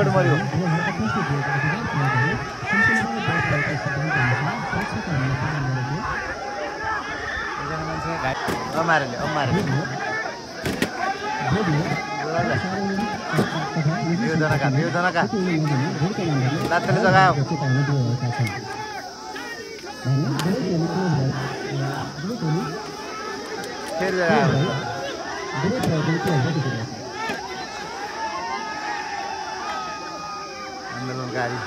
एउटा मर्यो मारेले का लात्तले जगायो फेरि जगायो आन्दोलनकारी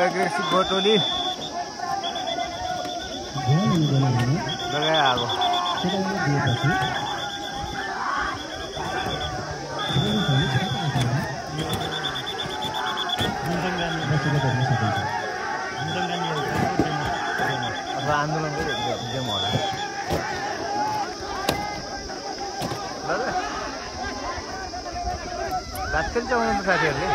एग्रेसिभ बोटोली लगायो अब आन्दोलनको डेमो होला रातकै चलाउनु साथीहरूले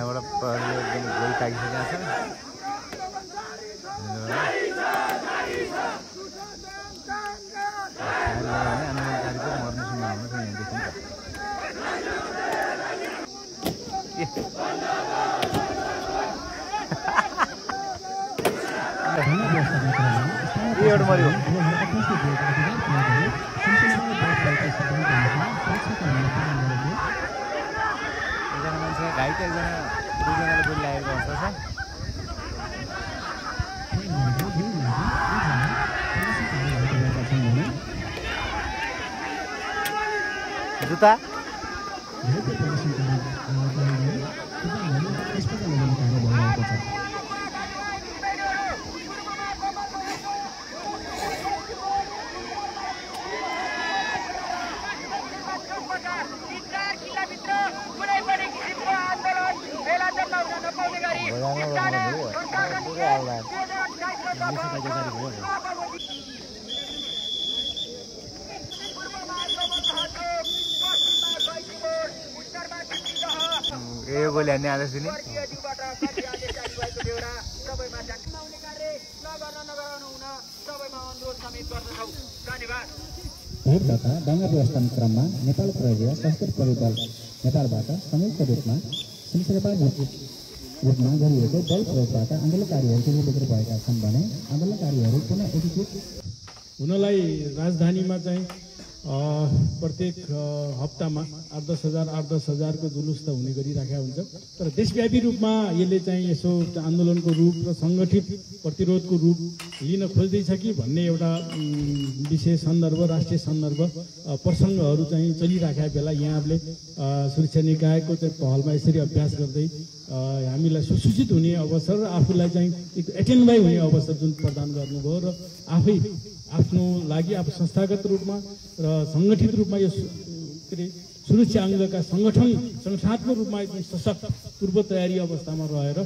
एउटा गोली ताकिसकेको छ आन्दोलनकारीको मर्नु सुन्नु हाम्रो छ यहाँदेखि एउटा मर्यो घाइते एकजना दुईजनाले गोली लागेको अवस्था छ जुत्ता ए गोली हान्ने आदेश दिने भेटघाट दंगा व्यवस्थापन क्रममा नेपाल प्रहरी सशस्त्र परिबल नेपालबाट संयुक्त रूपमा रूपमा गरिएको बल प्रयोगबाट आन्दोलनकारीहरू बेग्र भएका छन् भने आन्दोलनकारीहरू पुनः एकीकृत हुनलाई राजधानीमा चाहिँ प्रत्येक हप्तामा 8-10 को जुलुस त हुने गरिराखेका हुन्छ। तर देशव्यापी रूपमा यसले चाहिँ यसो आन्दोलनको रूप र सङ्गठित प्रतिरोधको रूप लिन खोज्दैछ कि भन्ने एउटा विशेष सन्दर्भ, राष्ट्रिय सन्दर्भ प्रसङ्गहरू चाहिँ चलिराखेका बेला यहाँहरूले सुरक्षा निकायको चाहिँ पहलमा यसरी अभ्यास गर्दै हामीलाई सुसूचित हुने अवसर र आफूलाई चाहिँ एटेन्ड बाई हुने अवसर जुन प्रदान गर्नुभयो र आफै आफ्नो लागि आफू संस्थागत रूपमा र सङ्गठित रूपमा यो सुरक्षा अङ्गका सङ्गठनात्मक रूपमा एकदम सशक्त पूर्व तयारी अवस्थामा रहेर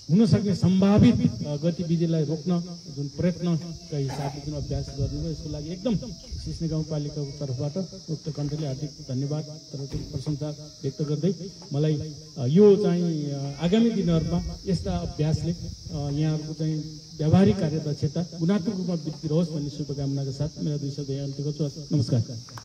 हुन सक्ने सम्भावित गतिविधिलाई रोक्न जुन प्रयत्नका हिसाबले जुन अभ्यास गर्नुभयो यसको लागि एकदम सिस्ने गाउँपालिकाको तर्फबाट उक्त कण्ठले हार्दिक धन्यवाद र प्रशंसा व्यक्त गर्दै मलाई यो चाहिँ आगामी दिनहरूमा यस्ता अभ्यासले यहाँहरूको चाहिँ व्यावहारिक कार्यदक्षता गुणात्मक रूपमा वृद्धि रहोस् भन्ने शुभकामनाका साथ मेरा 2 शब्द यहाँ अन्त्य गर्छु। नमस्कार।